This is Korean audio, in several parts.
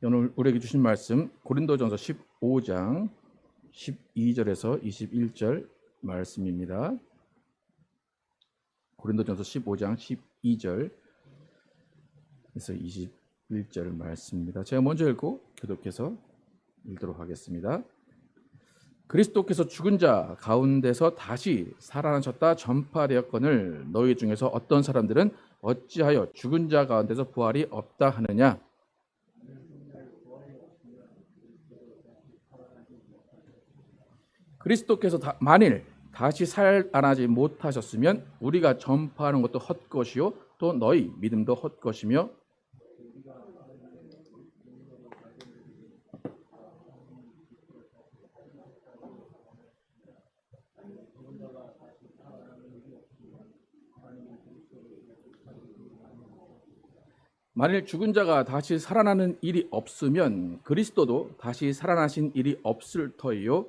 오늘 우리에게 주신 말씀 고린도전서 15장 12절에서 21절 말씀입니다. 고린도전서 15장 12절에서 21절 말씀입니다. 제가 먼저 읽고 교독해서 읽도록 하겠습니다. 그리스도께서 죽은 자 가운데서 다시 살아나셨다 전파되었거늘 너희 중에서 어떤 사람들은 어찌하여 죽은 자 가운데서 부활이 없다 하느냐. 그리스도께서 만일 다시 살아나지 못하셨으면 우리가 전파하는 것도 헛것이요 또 너희 믿음도 헛것이며 만일 죽은 자가 다시 살아나는 일이 없으면 그리스도도 다시 살아나신 일이 없을 터이요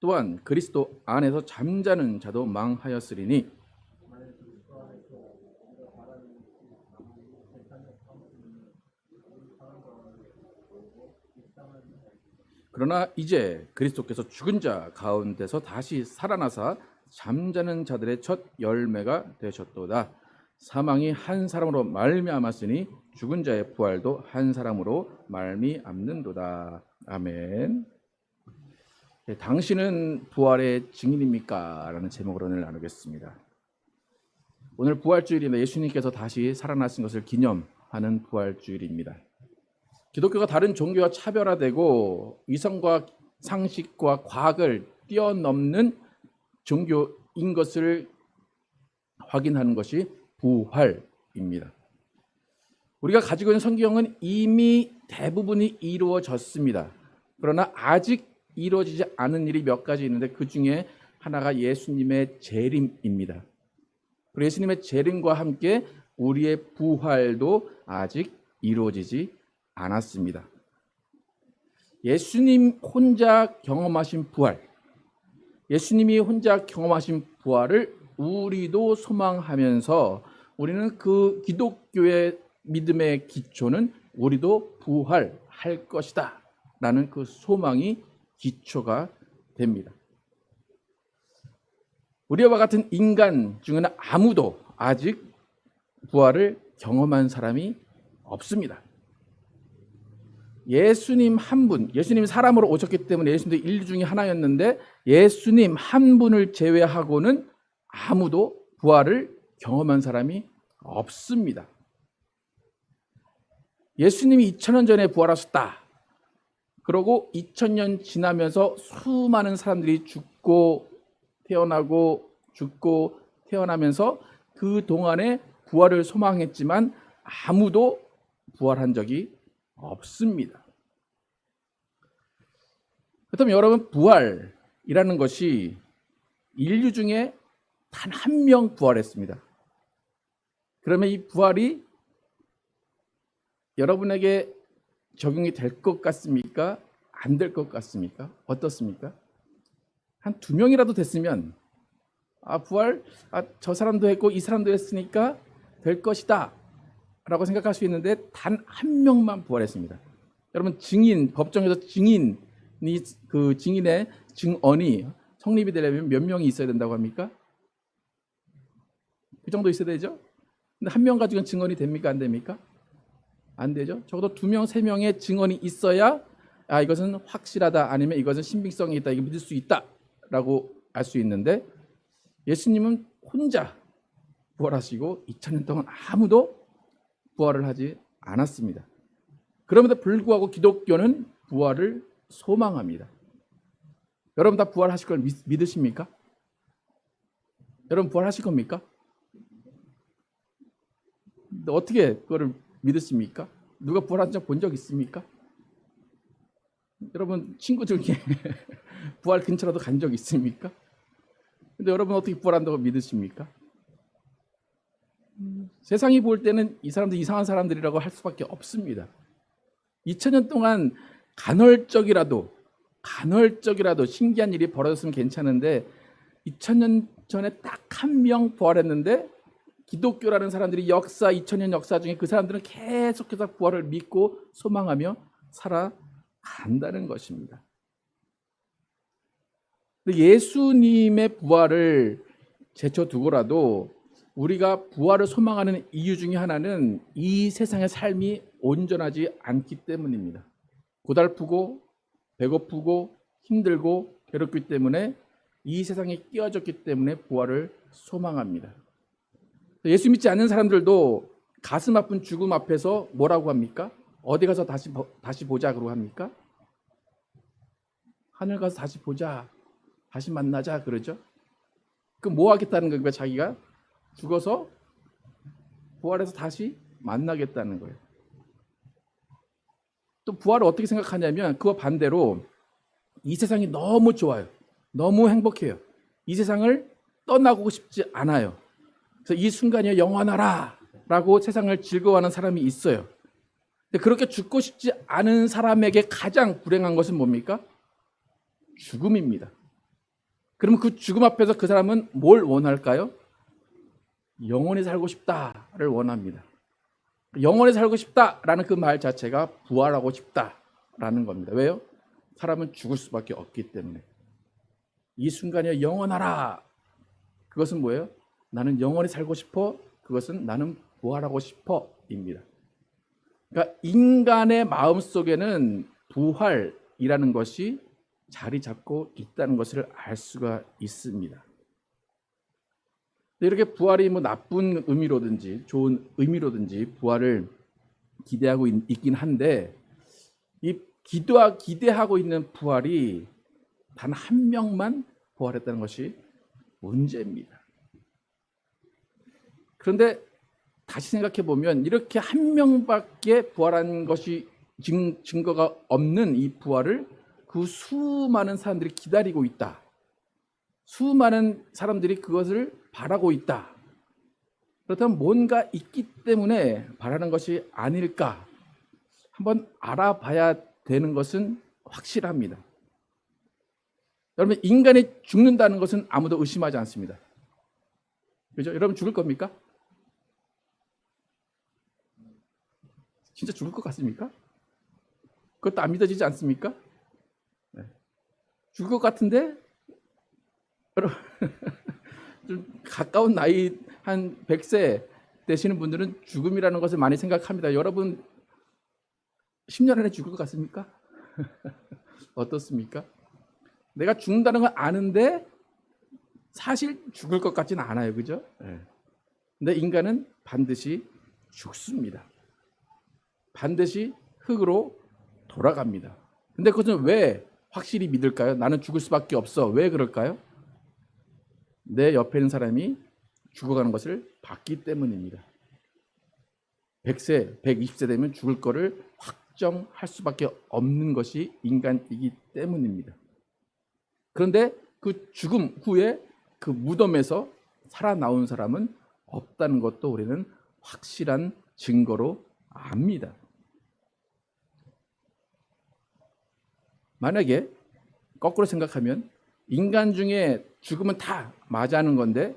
또한 그리스도 안에서 잠자는 자도 망하였으리니 그러나 이제 그리스도께서 죽은 자 가운데서 다시 살아나사 잠자는 자들의 첫 열매가 되셨도다. 사망이 한 사람으로 말미암았으니 죽은 자의 부활도 한 사람으로 말미암는도다. 아멘. 당신은 부활의 증인입니까? 라는 제목으로 오늘 나누겠습니다. 오늘 부활주일인데 예수님께서 다시 살아나신 것을 기념하는 부활주일입니다. 기독교가 다른 종교와 차별화되고 이성과 상식과 과학을 뛰어넘는 종교인 것을 확인하는 것이 부활입니다. 우리가 가지고 있는 성경은 이미 대부분이 이루어졌습니다. 그러나 아직 이루어지지 않은 일이 몇 가지 있는데 그 중에 하나가 예수님의 재림입니다. 그리고 예수님의 재림과 함께 우리의 부활도 아직 이루어지지 않았습니다. 예수님 혼자 경험하신 부활, 예수님이 혼자 경험하신 부활을 우리도 소망하면서 우리는 그 기독교의 믿음의 기초는 우리도 부활할 것이다 라는 그 소망이 기초가 됩니다. 우리와 같은 인간 중에는 아무도 아직 부활을 경험한 사람이 없습니다. 예수님 한 분, 예수님이 사람으로 오셨기 때문에 예수님도 인류 중에 하나였는데 예수님 한 분을 제외하고는 아무도 부활을 경험한 사람이 없습니다. 예수님이 2000년 전에 부활하셨다. 그러고 2000년 지나면서 수많은 사람들이 죽고 태어나면서 그 동안에 부활을 소망했지만 아무도 부활한 적이 없습니다. 그렇다면 여러분, 부활이라는 것이 인류 중에 단 한 명 부활했습니다. 그러면 이 부활이 여러분에게 적용이 될 것 같습니까? 안 될 것 같습니까? 어떻습니까? 한 2명이라도 됐으면 부활, 저 사람도 했고 이 사람도 했으니까 될 것이다 라고 생각할 수 있는데 단 한 명만 부활했습니다. 여러분, 증인, 법정에서 증인의 증언이 성립이 되려면 몇 명이 있어야 된다고 합니까? 그 정도 있어야 되죠? 근데 한 명 가지고는 증언이 됩니까? 안 됩니까? 안 되죠. 적어도 2명, 3명의 증언이 있어야 이것은 확실하다, 아니면 이것은 신빙성이 있다, 이거 믿을 수 있다 라고 알 수 있는데 예수님은 혼자 부활하시고 2000년 동안 아무도 부활을 하지 않았습니다. 그럼에도 불구하고 기독교는 부활을 소망합니다. 여러분 다 부활하실 걸 믿으십니까? 여러분 부활하실 겁니까? 어떻게 그거를 믿으십니까? 누가 부활한 적 본 적 있습니까? 여러분 친구들 중에 부활 근처라도 간 적 있습니까? 근데 여러분 어떻게 부활한다고 믿으십니까? 세상이 볼 때는 이 사람들 이상한 사람들이라고 할 수밖에 없습니다. 2000년 동안 간헐적이라도 신기한 일이 벌어졌으면 괜찮은데 2000년 전에 딱 한 명 부활했는데 기독교라는 사람들이 역사 2000년 역사 중에 그 사람들은 계속해서 부활을 믿고 소망하며 살아간다는 것입니다. 예수님의 부활을 제쳐두고라도 우리가 부활을 소망하는 이유 중에 하나는 이 세상의 삶이 온전하지 않기 때문입니다. 고달프고 배고프고 힘들고 괴롭기 때문에 이 세상에 끼어졌기 때문에 부활을 소망합니다. 예수 믿지 않는 사람들도 가슴 아픈 죽음 앞에서 뭐라고 합니까? 어디 가서 다시 보자 그러고 합니까? 하늘 가서 다시 보자, 다시 만나자 그러죠. 그 뭐 하겠다는 겁니까? 자기가 죽어서 부활해서 다시 만나겠다는 거예요. 또 부활을 어떻게 생각하냐면 그와 반대로 이 세상이 너무 좋아요. 너무 행복해요. 이 세상을 떠나고 싶지 않아요. 그래서 이 순간이 영원하라 라고 세상을 즐거워하는 사람이 있어요. 근데 그렇게 죽고 싶지 않은 사람에게 가장 불행한 것은 뭡니까? 죽음입니다. 그러면 그 죽음 앞에서 그 사람은 뭘 원할까요? 영원히 살고 싶다를 원합니다. 영원히 살고 싶다라는 그 말 자체가 부활하고 싶다라는 겁니다. 왜요? 사람은 죽을 수밖에 없기 때문에. 이 순간이 영원하라. 그것은 뭐예요? 나는 영원히 살고 싶어. 그것은 나는 부활하고 싶어입니다. 그러니까 인간의 마음 속에는 부활이라는 것이 자리 잡고 있다는 것을 알 수가 있습니다. 이렇게 부활이 뭐 나쁜 의미로든지 좋은 의미로든지 부활을 기대하고 있긴 한데 이 기대하고 있는 부활이 단 한 명만 부활했다는 것이 문제입니다. 그런데 다시 생각해 보면 이렇게 한 명밖에 부활한 것이 증거가 없는 이 부활을 그 수많은 사람들이 기다리고 있다. 수많은 사람들이 그것을 바라고 있다. 그렇다면 뭔가 있기 때문에 바라는 것이 아닐까? 한번 알아봐야 되는 것은 확실합니다. 여러분, 인간이 죽는다는 것은 아무도 의심하지 않습니다. 그죠? 여러분 죽을 겁니까? 진짜 죽을 것 같습니까? 그것도 안 믿어지지 않습니까? 네. 죽을 것 같은데 좀 가까운 나이 한 100세 되시는 분들은 죽음이라는 것을 많이 생각합니다. 여러분 10년 안에 죽을 것 같습니까? 어떻습니까? 내가 죽는다는 걸 아는데 사실 죽을 것 같지는 않아요. 그죠? 네. 근데 인간은 반드시 죽습니다. 반드시 흙으로 돌아갑니다. 근데 그것은 왜 확실히 믿을까요? 나는 죽을 수밖에 없어. 왜 그럴까요? 내 옆에 있는 사람이 죽어가는 것을 봤기 때문입니다. 100세, 120세 되면 죽을 거를 확정할 수밖에 없는 것이 인간이기 때문입니다. 그런데 그 죽음 후에 그 무덤에서 살아나온 사람은 없다는 것도 우리는 확실한 증거로 압니다. 만약에 거꾸로 생각하면 인간 중에 죽음은 다 맞이하는 건데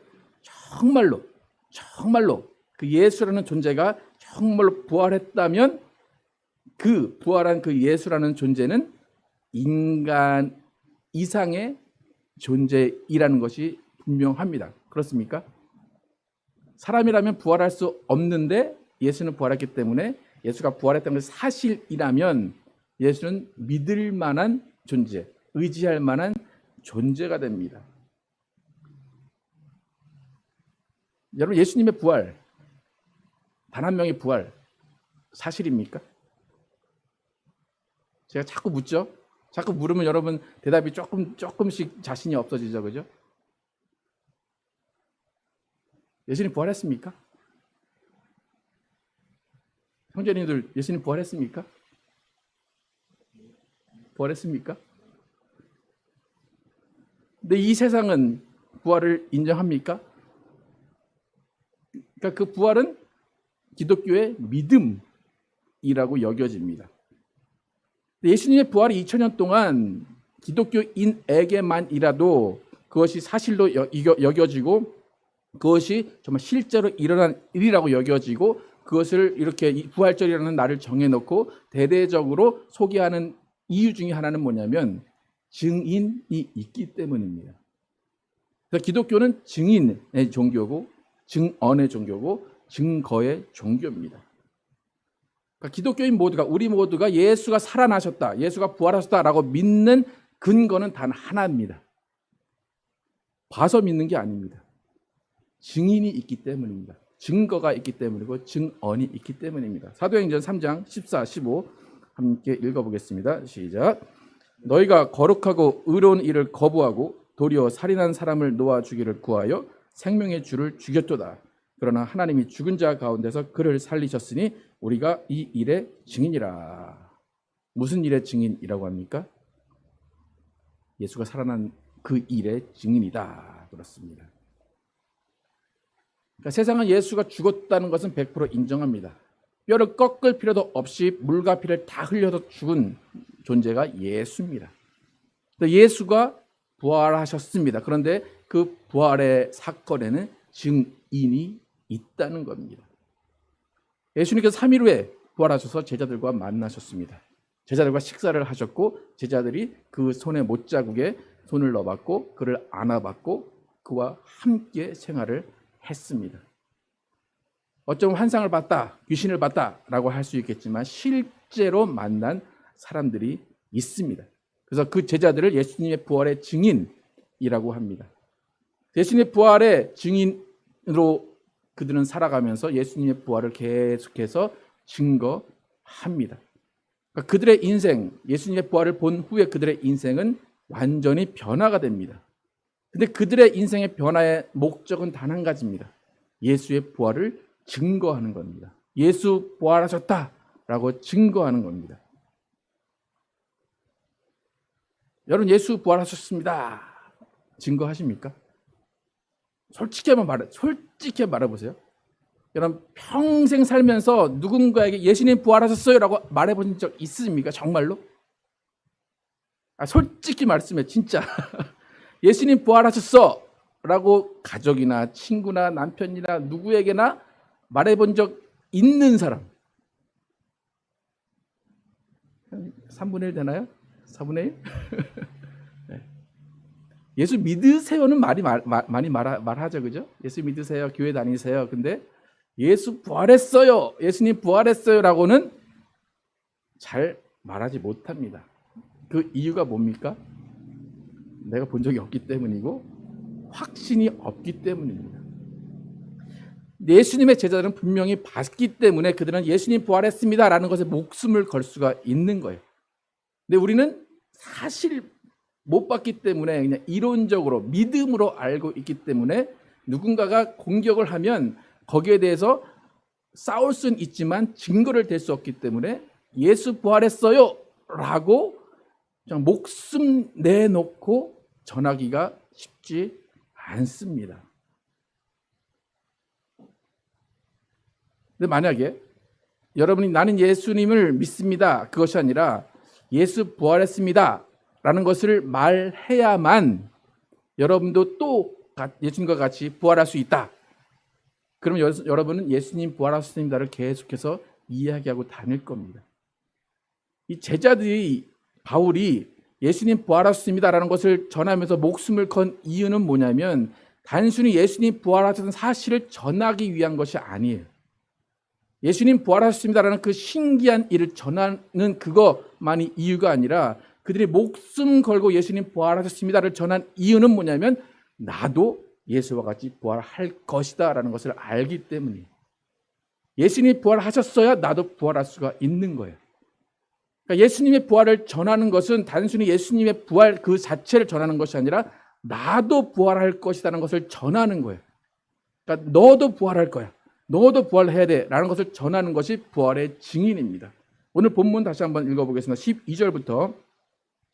정말로 그 예수라는 존재가 정말로 부활했다면 그 부활한 그 예수라는 존재는 인간 이상의 존재이라는 것이 분명합니다. 그렇습니까? 사람이라면 부활할 수 없는데 예수는 부활했기 때문에 예수가 부활했다는 것이 사실이라면 예수는 믿을 만한 존재, 의지할 만한 존재가 됩니다. 여러분, 예수님의 부활, 단 한 명의 부활 사실입니까? 제가 자꾸 묻죠. 자꾸 물으면 여러분 대답이 조금씩 자신이 없어지죠, 그죠? 예수님 부활했습니까? 형제님들, 예수님 부활했습니까? 부활했습니까? 근데 이 세상은 부활을 인정합니까? 그러니까 그 부활은 기독교의 믿음이라고 여겨집니다. 예수님의 부활이 2000년 동안 기독교인에게만이라도 그것이 사실로 여겨지고 그것이 정말 실제로 일어난 일이라고 여겨지고 그것을 이렇게 부활절이라는 날을 정해놓고 대대적으로 소개하는 이유 중에 하나는 뭐냐면 증인이 있기 때문입니다. 그래서 기독교는 증인의 종교고 증언의 종교고 증거의 종교입니다. 그러니까 기독교인 모두가 우리 모두가 예수가 살아나셨다, 예수가 부활하셨다라고 믿는 근거는 단 하나입니다. 봐서 믿는 게 아닙니다. 증인이 있기 때문입니다. 증거가 있기 때문이고 증언이 있기 때문입니다. 사도행전 3장 14, 15 함께 읽어보겠습니다. 시작. 너희가 거룩하고 의로운 일을 거부하고 도리어 살인한 사람을 놓아주기를 구하여 생명의 주를 죽였도다. 그러나 하나님이 죽은 자 가운데서 그를 살리셨으니 우리가 이 일의 증인이라. 무슨 일의 증인이라고 합니까? 예수가 살아난 그 일의 증인이다. 그렇습니다. 그러니까 세상은 예수가 죽었다는 것은 100% 인정합니다. 뼈를 꺾을 필요도 없이 물과 피를 다 흘려서 죽은 존재가 예수입니다. 예수가 부활하셨습니다. 그런데 그 부활의 사건에는 증인이 있다는 겁니다. 예수님께서 3일 후에 부활하셔서 제자들과 만나셨습니다. 제자들과 식사를 하셨고 제자들이 그 손의 못자국에 손을 넣어봤고 그를 안아봤고 그와 함께 생활을 했습니다. 어쩌면 환상을 봤다, 귀신을 봤다라고 할 수 있겠지만 실제로 만난 사람들이 있습니다. 그래서 그 제자들을 예수님의 부활의 증인이라고 합니다. 예수님의 부활의 증인으로 그들은 살아가면서 예수님의 부활을 계속해서 증거합니다. 그러니까 그들의 인생, 예수님의 부활을 본 후에 그들의 인생은 완전히 변화가 됩니다. 근데 그들의 인생의 변화의 목적은 단 한 가지입니다. 예수의 부활을 증거하는 겁니다. 예수 부활하셨다라고 증거하는 겁니다. 여러분 예수 부활하셨습니다. 증거하십니까? 솔직히 말해보세요. 여러분 평생 살면서 누군가에게 예수님 부활하셨어요라고 말해본 적 있습니까? 정말로? 솔직히 말씀해 진짜 예수님 부활하셨어라고 가족이나 친구나 남편이나 누구에게나 말해본 적 있는 사람 3분의 1 되나요? 4분의 1? 네. 예수 믿으세요는 많이 말하죠, 그죠? 예수 믿으세요, 교회 다니세요. 근데 예수 부활했어요, 예수님 부활했어요라고는 잘 말하지 못합니다. 그 이유가 뭡니까? 내가 본 적이 없기 때문이고 확신이 없기 때문입니다. 예수님의 제자들은 분명히 봤기 때문에 그들은 예수님 부활했습니다라는 것에 목숨을 걸 수가 있는 거예요. 근데 우리는 사실 못 봤기 때문에 그냥 이론적으로 믿음으로 알고 있기 때문에 누군가가 공격을 하면 거기에 대해서 싸울 수는 있지만 증거를 댈 수 없기 때문에 예수 부활했어요 라고 그냥 목숨 내놓고 전하기가 쉽지 않습니다. 근데 만약에 여러분이 나는 예수님을 믿습니다 그것이 아니라 예수 부활했습니다 라는 것을 말해야만 여러분도 또 예수님과 같이 부활할 수 있다. 그러면 여러분은 예수님 부활하셨습니다를 계속해서 이야기하고 다닐 겁니다. 이 제자들이 바울이 예수님 부활하셨습니다라는 것을 전하면서 목숨을 건 이유는 뭐냐면 단순히 예수님 부활하셨다는 사실을 전하기 위한 것이 아니에요. 예수님 부활하셨습니다라는 그 신기한 일을 전하는 그것만이 이유가 아니라 그들이 목숨 걸고 예수님 부활하셨습니다를 전한 이유는 뭐냐면 나도 예수와 같이 부활할 것이다 라는 것을 알기 때문이에요. 예수님이 부활하셨어야 나도 부활할 수가 있는 거예요. 그러니까 예수님의 부활을 전하는 것은 단순히 예수님의 부활 그 자체를 전하는 것이 아니라 나도 부활할 것이라는 것을 전하는 거예요. 그러니까 너도 부활할 거야. 너도 부활해야 돼 라는 것을 전하는 것이 부활의 증인입니다. 오늘 본문 다시 한번 읽어보겠습니다. 12절부터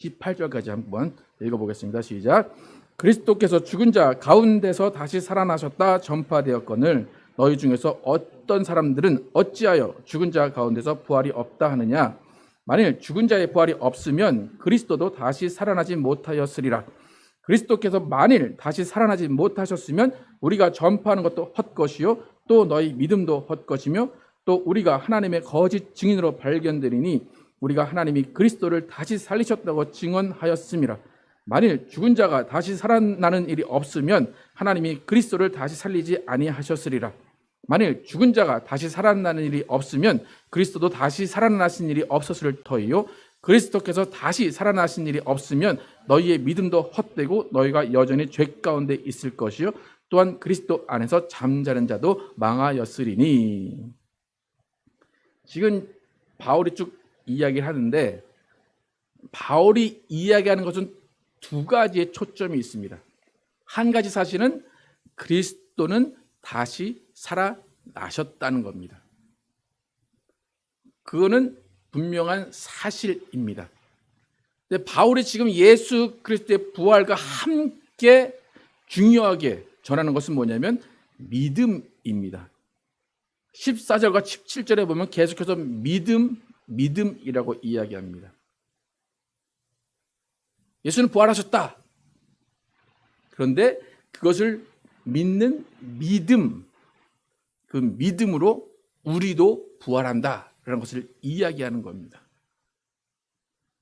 18절까지 한번 읽어보겠습니다. 시작. 그리스도께서 죽은 자 가운데서 다시 살아나셨다 전파되었거늘 너희 중에서 어떤 사람들은 어찌하여 죽은 자 가운데서 부활이 없다 하느냐. 만일 죽은 자의 부활이 없으면 그리스도도 다시 살아나지 못하였으리라. 그리스도께서 만일 다시 살아나지 못하셨으면 우리가 전파하는 것도 헛것이요 또 너희 믿음도 헛것이며 또 우리가 하나님의 거짓 증인으로 발견되리니 우리가 하나님이 그리스도를 다시 살리셨다고 증언하였음이라. 만일 죽은 자가 다시 살아나는 일이 없으면 하나님이 그리스도를 다시 살리지 아니하셨으리라. 만일 죽은 자가 다시 살아나는 일이 없으면 그리스도도 다시 살아나신 일이 없었을 터이요 그리스도께서 다시 살아나신 일이 없으면 너희의 믿음도 헛되고 너희가 여전히 죄 가운데 있을 것이요 또한 그리스도 안에서 잠자는 자도 망하였으리니. 지금 바울이 쭉 이야기를 하는데 바울이 이야기하는 것은 두 가지의 초점이 있습니다. 한 가지 사실은 그리스도는 다시 살아나셨다는 겁니다. 그거는 분명한 사실입니다. 근데 바울이 지금 예수 그리스도의 부활과 함께 중요하게 전하는 것은 뭐냐면 믿음입니다. 14절과 17절에 보면 계속해서 믿음이라고 이야기합니다. 예수는 부활하셨다. 그런데 그것을 믿는 믿음, 그 믿음으로 우리도 부활한다라는 것을 이야기하는 겁니다.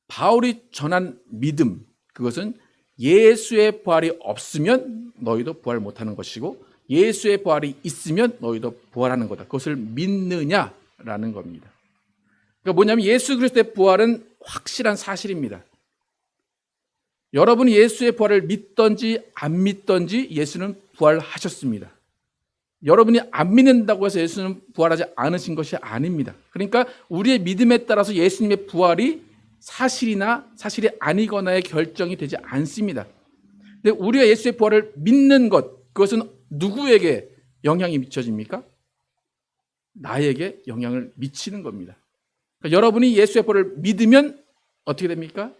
바울이 전한 믿음, 그것은 예수의 부활이 없으면 너희도 부활 못하는 것이고 예수의 부활이 있으면 너희도 부활하는 거다. 그것을 믿느냐라는 겁니다. 그러니까 뭐냐면 예수 그리스도의 부활은 확실한 사실입니다. 여러분이 예수의 부활을 믿든지 안 믿든지 예수는 부활하셨습니다. 여러분이 안 믿는다고 해서 예수는 부활하지 않으신 것이 아닙니다. 그러니까 우리의 믿음에 따라서 예수님의 부활이 사실이나 사실이 아니거나의 결정이 되지 않습니다. 근데 우리가 예수의 부활을 믿는 것, 그것은 누구에게 영향이 미쳐집니까? 나에게 영향을 미치는 겁니다. 그러니까 여러분이 예수의 부활을 믿으면 어떻게 됩니까?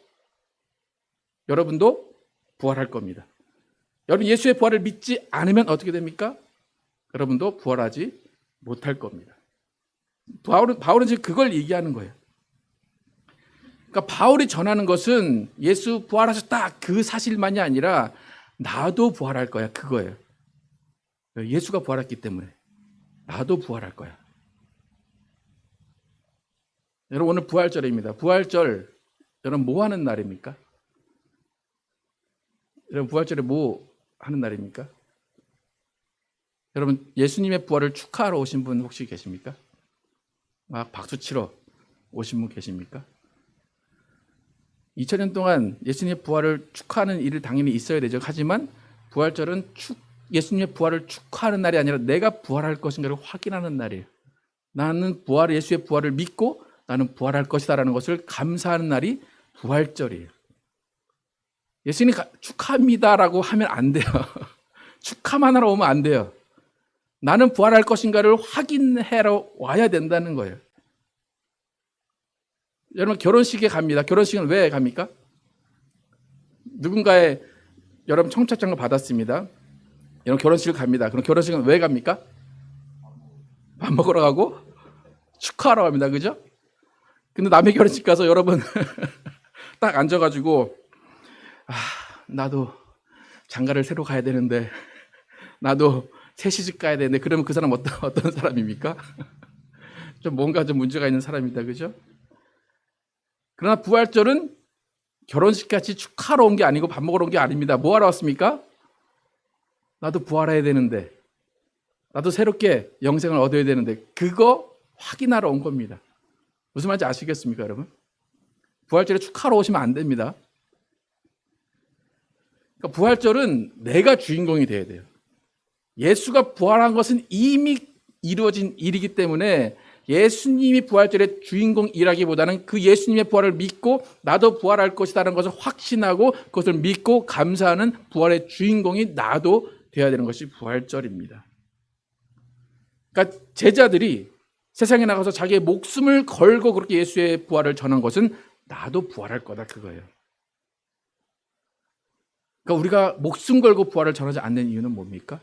여러분도 부활할 겁니다. 여러분 예수의 부활을 믿지 않으면 어떻게 됩니까? 여러분도 부활하지 못할 겁니다. 바울은 지금 그걸 얘기하는 거예요. 그러니까 바울이 전하는 것은 예수 부활하셨다 그 사실만이 아니라 나도 부활할 거야 그거예요. 예수가 부활했기 때문에 나도 부활할 거야. 여러분 오늘 부활절입니다. 부활절 여러분 뭐 하는 날입니까? 여러분 부활절에 뭐 하는 날입니까? 여러분 예수님의 부활을 축하하러 오신 분 혹시 계십니까? 막 박수 치러 오신 분 계십니까? 2000년 동안 예수님의 부활을 축하하는 일을 당연히 있어야 되죠. 하지만 부활절은 예수님의 부활을 축하하는 날이 아니라 내가 부활할 것인가를 확인하는 날이에요. 나는 예수의 부활을 믿고 나는 부활할 것이다라는 것을 감사하는 날이 부활절이에요. 예수님 축하합니다라고 하면 안 돼요. 축하만 하러 오면 안 돼요. 나는 부활할 것인가를 확인하러 와야 된다는 거예요. 여러분 결혼식에 갑니다. 결혼식은 왜 갑니까? 누군가의 여러분 청첩장을 받았습니다. 여러분 결혼식을 갑니다. 그럼 결혼식은 왜 갑니까? 밥 먹으러 가고 축하하러 갑니다. 그죠? 근데 남의 결혼식 가서 여러분 딱 앉아가지고 나도 장가를 새로 가야 되는데 나도 새 시집 가야 되는데 그러면 그 사람 어떤 사람입니까? 좀 뭔가 좀 문제가 있는 사람이다. 그죠? 그러나 부활절은 결혼식 같이 축하러 온 게 아니고 밥 먹으러 온 게 아닙니다. 뭐 하러 왔습니까? 나도 부활해야 되는데 나도 새롭게 영생을 얻어야 되는데 그거 확인하러 온 겁니다. 무슨 말인지 아시겠습니까, 여러분? 부활절에 축하러 오시면 안 됩니다. 그러니까 부활절은 내가 주인공이 돼야 돼요. 예수가 부활한 것은 이미 이루어진 일이기 때문에 예수님이 부활절의 주인공이라기보다는 그 예수님의 부활을 믿고 나도 부활할 것이라는 것을 확신하고 그것을 믿고 감사하는 부활의 주인공이 나도 되어야 되는 것이 부활절입니다. 그러니까 제자들이 세상에 나가서 자기의 목숨을 걸고 그렇게 예수의 부활을 전한 것은 나도 부활할 거다 그거예요. 그러니까 우리가 목숨 걸고 부활을 전하지 않는 이유는 뭡니까?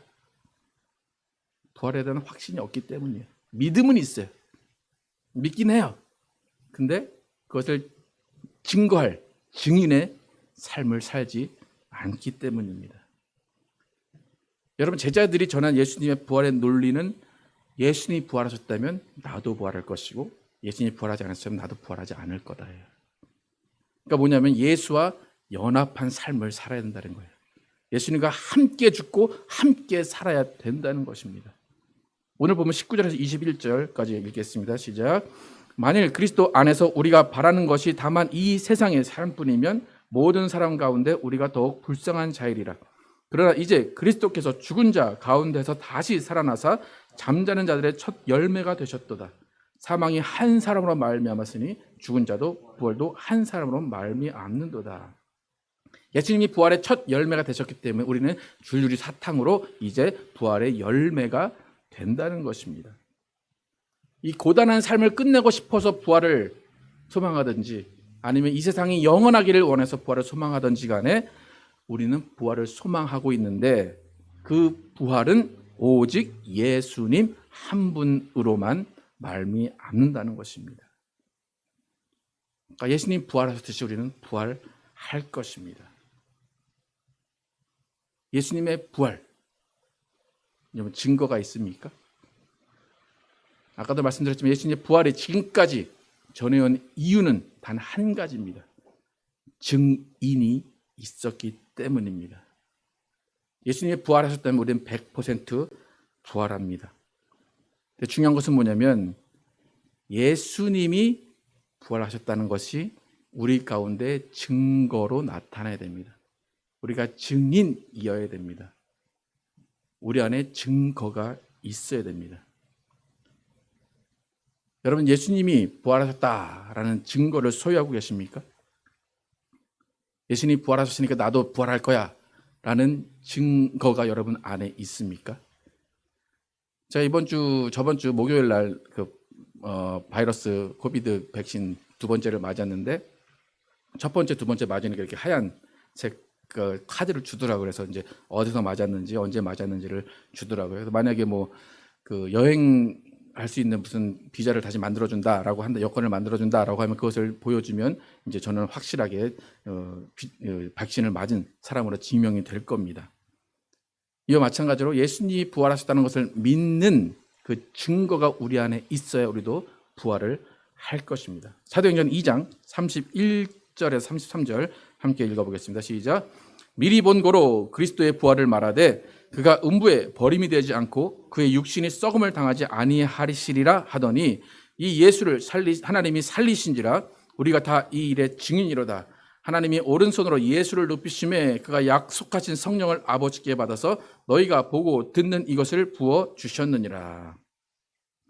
부활에 대한 확신이 없기 때문이에요. 믿음은 있어요. 믿긴 해요. 근데 그것을 증거할 증인의 삶을 살지 않기 때문입니다. 여러분, 제자들이 전한 예수님의 부활의 논리는 예수님이 부활하셨다면 나도 부활할 것이고 예수님이 부활하지 않았으면 나도 부활하지 않을 거다예요. 그러니까 뭐냐면 예수와 연합한 삶을 살아야 된다는 거예요. 예수님과 함께 죽고 함께 살아야 된다는 것입니다. 오늘 보면 19절에서 21절까지 읽겠습니다. 시작. 만일 그리스도 안에서 우리가 바라는 것이 다만 이 세상의 삶뿐이면 모든 사람 가운데 우리가 더욱 불쌍한 자이리라. 그러나 이제 그리스도께서 죽은 자 가운데서 다시 살아나사 잠자는 자들의 첫 열매가 되셨도다. 사망이 한 사람으로 말미암았으니 죽은 자도 부활도 한 사람으로 말미암는도다. 예수님이 부활의 첫 열매가 되셨기 때문에 우리는 줄줄이 사탕으로 이제 부활의 열매가 된다는 것입니다. 이 고단한 삶을 끝내고 싶어서 부활을 소망하든지 아니면 이 세상이 영원하기를 원해서 부활을 소망하든지 간에 우리는 부활을 소망하고 있는데 그 부활은 오직 예수님 한 분으로만 말미암는다는 것입니다. 그러니까 예수님 부활하셨듯이 우리는 부활할 것입니다. 예수님의 부활, 여러분 증거가 있습니까? 아까도 말씀드렸지만 예수님의 부활이 지금까지 전해온 이유는 단 한 가지입니다. 증인이 있었기 때문입니다. 예수님이 부활하셨다면 우리는 100% 부활합니다. 근데 중요한 것은 뭐냐면 예수님이 부활하셨다는 것이 우리 가운데 증거로 나타나야 됩니다. 우리가 증인이어야 됩니다. 우리 안에 증거가 있어야 됩니다. 여러분, 예수님이 부활하셨다라는 증거를 소유하고 계십니까? 예수님이 부활하셨으니까 나도 부활할 거야 라는 증거가 여러분 안에 있습니까? 제가 저번 주 목요일 날 바이러스 코비드 백신 두 번째를 맞았는데 첫 번째, 두 번째 맞으니까 이렇게 하얀 색 카드를 주더라고요. 그래서 이제 어디서 맞았는지, 언제 맞았는지를 주더라고요. 그래서 만약에 여행할 수 있는 무슨 비자를 다시 만들어준다라고 한다, 여권을 만들어준다라고 하면 그것을 보여주면 이제 저는 확실하게 백신을 맞은 사람으로 증명이 될 겁니다. 이와 마찬가지로 예수님이 부활하셨다는 것을 믿는 그 증거가 우리 안에 있어야 우리도 부활을 할 것입니다. 사도행전 2장 31절에서 33절 함께 읽어보겠습니다. 시작. 미리 본 고로 그리스도의 부활을 말하되 그가 음부에 버림이 되지 않고 그의 육신이 썩음을 당하지 아니하리시리라 하더니 이 예수를 하나님이 살리신지라 우리가 다 이 일의 증인이로다. 하나님이 오른손으로 예수를 높이심에 그가 약속하신 성령을 아버지께 받아서 너희가 보고 듣는 이것을 부어 주셨느니라.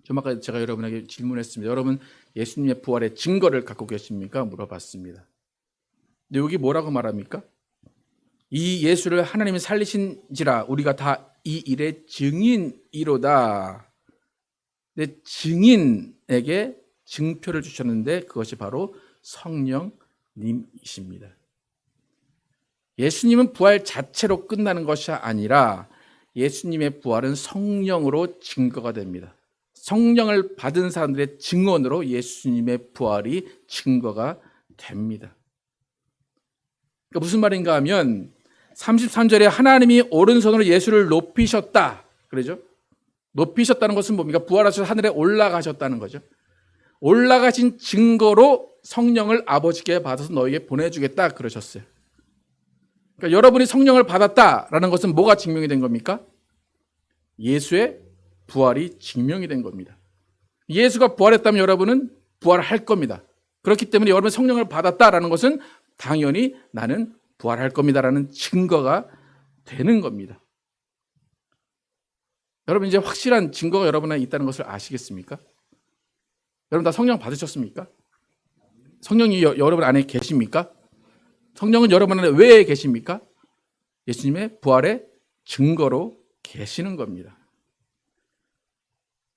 좀 아까 제가 여러분에게 질문했습니다. 여러분 예수님의 부활의 증거를 갖고 계십니까? 물어봤습니다. 근데 여기 뭐라고 말합니까? 이 예수를 하나님이 살리신지라 우리가 다 이 일의 증인이로다. 근데 증인에게 증표를 주셨는데 그것이 바로 성령님이십니다. 예수님은 부활 자체로 끝나는 것이 아니라 예수님의 부활은 성령으로 증거가 됩니다. 성령을 받은 사람들의 증언으로 예수님의 부활이 증거가 됩니다. 그러니까 무슨 말인가 하면 33절에 하나님이 오른손으로 예수를 높이셨다. 그러죠? 높이셨다는 것은 뭡니까? 부활하셔서 하늘에 올라가셨다는 거죠. 올라가신 증거로 성령을 아버지께 받아서 너에게 보내주겠다 그러셨어요. 그러니까 여러분이 성령을 받았다라는 것은 뭐가 증명이 된 겁니까? 예수의 부활이 증명이 된 겁니다. 예수가 부활했다면 여러분은 부활할 겁니다. 그렇기 때문에 여러분 성령을 받았다라는 것은 당연히 나는 부활할 겁니다라는 증거가 되는 겁니다. 여러분 이제 확실한 증거가 여러분 안에 있다는 것을 아시겠습니까? 여러분 다 성령 받으셨습니까? 성령이 여러분 안에 계십니까? 성령은 여러분 안에 왜 계십니까? 예수님의 부활의 증거로 계시는 겁니다.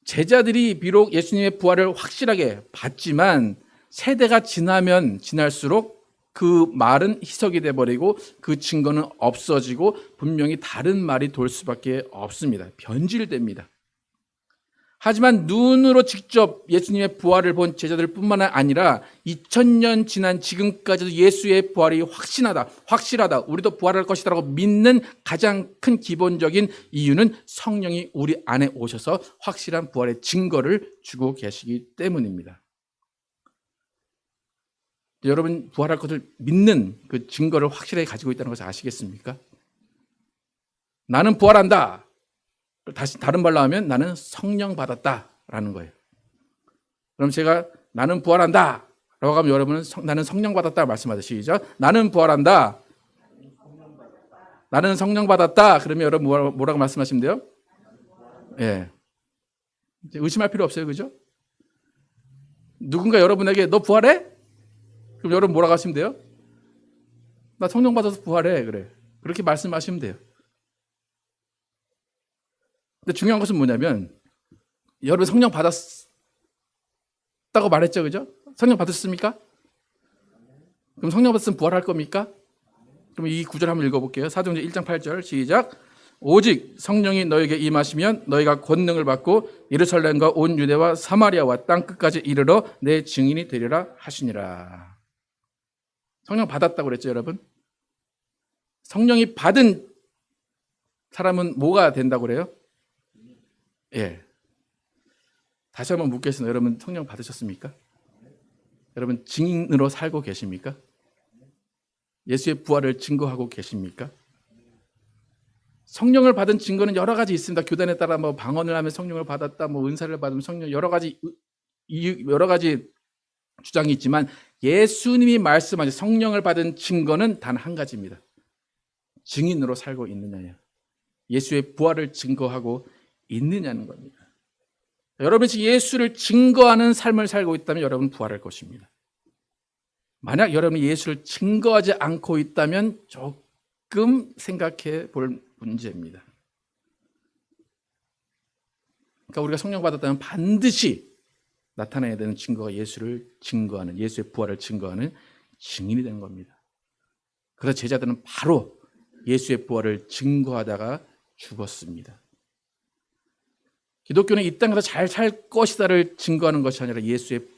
제자들이 비록 예수님의 부활을 확실하게 봤지만 세대가 지나면 지날수록 그 말은 희석이 돼버리고 그 증거는 없어지고 분명히 다른 말이 돌 수밖에 없습니다. 변질됩니다. 하지만 눈으로 직접 예수님의 부활을 본 제자들뿐만 아니라 2000년 지난 지금까지도 예수의 부활이 확실하다, 우리도 부활할 것이다라고 믿는 가장 큰 기본적인 이유는 성령이 우리 안에 오셔서 확실한 부활의 증거를 주고 계시기 때문입니다. 여러분, 부활할 것을 믿는 그 증거를 확실하게 가지고 있다는 것을 아시겠습니까? 나는 부활한다. 다시 다른 말로 하면 나는 성령 받았다라는 거예요. 그럼 제가 나는 부활한다 라고 하면 여러분은 나는 성령 받았다 말씀하듯이 시작. 나는 부활한다. 나는 성령 받았다. 그러면 여러분 뭐라고 말씀하시면 돼요? 예. 의심할 필요 없어요. 그죠? 누군가 여러분에게 너 부활해? 그럼 여러분 뭐라고 하시면 돼요? 나 성령 받아서 부활해. 그래. 그렇게 말씀하시면 돼요. 근데 중요한 것은 뭐냐면 여러분 성령 받았다고 말했죠. 그죠? 성령 받았습니까? 그럼 성령 받았으면 부활할 겁니까? 그럼 이 구절 한번 읽어볼게요. 사도행전 1장 8절 시작. 오직 성령이 너에게 임하시면 너희가 권능을 받고 예루살렘과 온 유대와 사마리아와 땅끝까지 이르러 내 증인이 되리라 하시니라. 성령 받았다고 그랬죠, 여러분? 성령이 받은 사람은 뭐가 된다고 그래요? 예. 다시 한번 묻겠습니다. 여러분 성령 받으셨습니까? 여러분 증인으로 살고 계십니까? 예수의 부활을 증거하고 계십니까? 성령을 받은 증거는 여러 가지 있습니다. 교단에 따라 뭐 방언을 하면 성령을 받았다, 뭐 은사를 받으면 성령, 여러 가지 주장이 있지만 예수님이 말씀하신 성령을 받은 증거는 단 한 가지입니다. 증인으로 살고 있느냐요. 예수의 부활을 증거하고 있느냐는 겁니다. 여러분이 지금 예수를 증거하는 삶을 살고 있다면 여러분은 부활할 것입니다. 만약 여러분이 예수를 증거하지 않고 있다면 조금 생각해 볼 문제입니다. 그러니까 우리가 성령 받았다면 반드시 나타나야 되는 증거가 예수를 증거하는, 예수의 부활을 증거하는 증인이 되는 겁니다. 그래서 제자들은 바로 예수의 부활을 증거하다가 죽었습니다. 기독교는 이 땅에서 잘 살 것이다를 증거하는 것이 아니라 예수의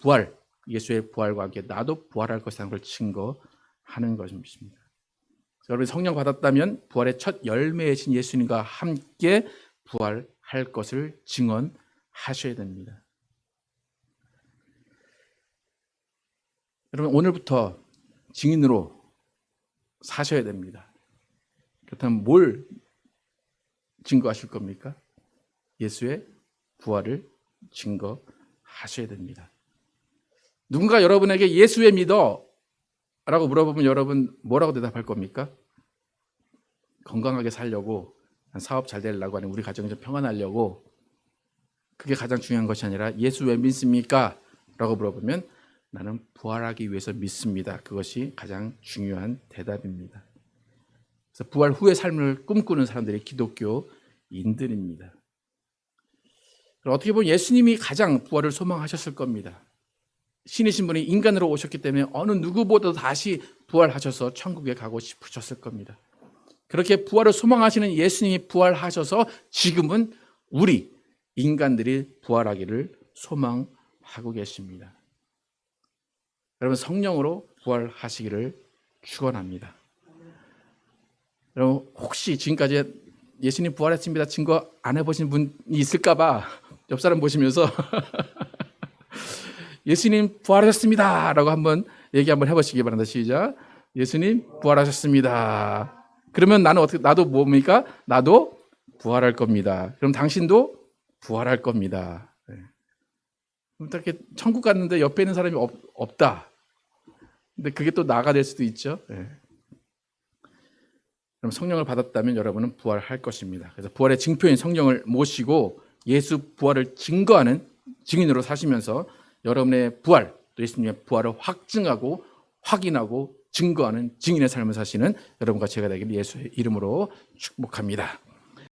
부활과 함께 나도 부활할 것이라는 걸 증거하는 것입니다. 여러분이 성령 받았다면 부활의 첫 열매이신 예수님과 함께 부활할 것을 증언하셔야 됩니다. 여러분 오늘부터 증인으로 사셔야 됩니다. 그렇다면 뭘 증거하실 겁니까? 예수의 부활을 증거하셔야 됩니다. 누군가 여러분에게 예수 왜 믿어? 라고 물어보면 여러분 뭐라고 대답할 겁니까? 건강하게 살려고, 사업 잘 되려고, 아니면 우리 가정이 좀 평안하려고. 그게 가장 중요한 것이 아니라 예수 왜 믿습니까? 라고 물어보면 나는 부활하기 위해서 믿습니다. 그것이 가장 중요한 대답입니다. 그래서 부활 후의 삶을 꿈꾸는 사람들이 기독교인들입니다. 어떻게 보면 예수님이 가장 부활을 소망하셨을 겁니다. 신이신 분이 인간으로 오셨기 때문에 어느 누구보다도 다시 부활하셔서 천국에 가고 싶으셨을 겁니다. 그렇게 부활을 소망하시는 예수님이 부활하셔서 지금은 우리 인간들이 부활하기를 소망하고 계십니다. 여러분 성령으로 부활하시기를 축원합니다. 여러분 혹시 지금까지 예수님 부활했습니다 증거 안 해보신 분이 있을까 봐 옆 사람 보시면서 예수님 부활하셨습니다 라고 한번 얘기 한번 해보시기 바랍니다. 시작. 예수님 부활하셨습니다. 그러면 나도 뭡니까? 나도 부활할 겁니다. 그럼 당신도 부활할 겁니다. 네. 이렇게 천국 갔는데 옆에 있는 사람이 없다. 근데 그게 또 나가 될 수도 있죠. 네. 그럼 성령을 받았다면 여러분은 부활할 것입니다. 그래서 부활의 증표인 성령을 모시고 예수 부활을 증거하는 증인으로 사시면서 여러분의 부활, 또 예수님의 부활을 확증하고 확인하고 증거하는 증인의 삶을 사시는 여러분과 제가 되기를 예수의 이름으로 축복합니다.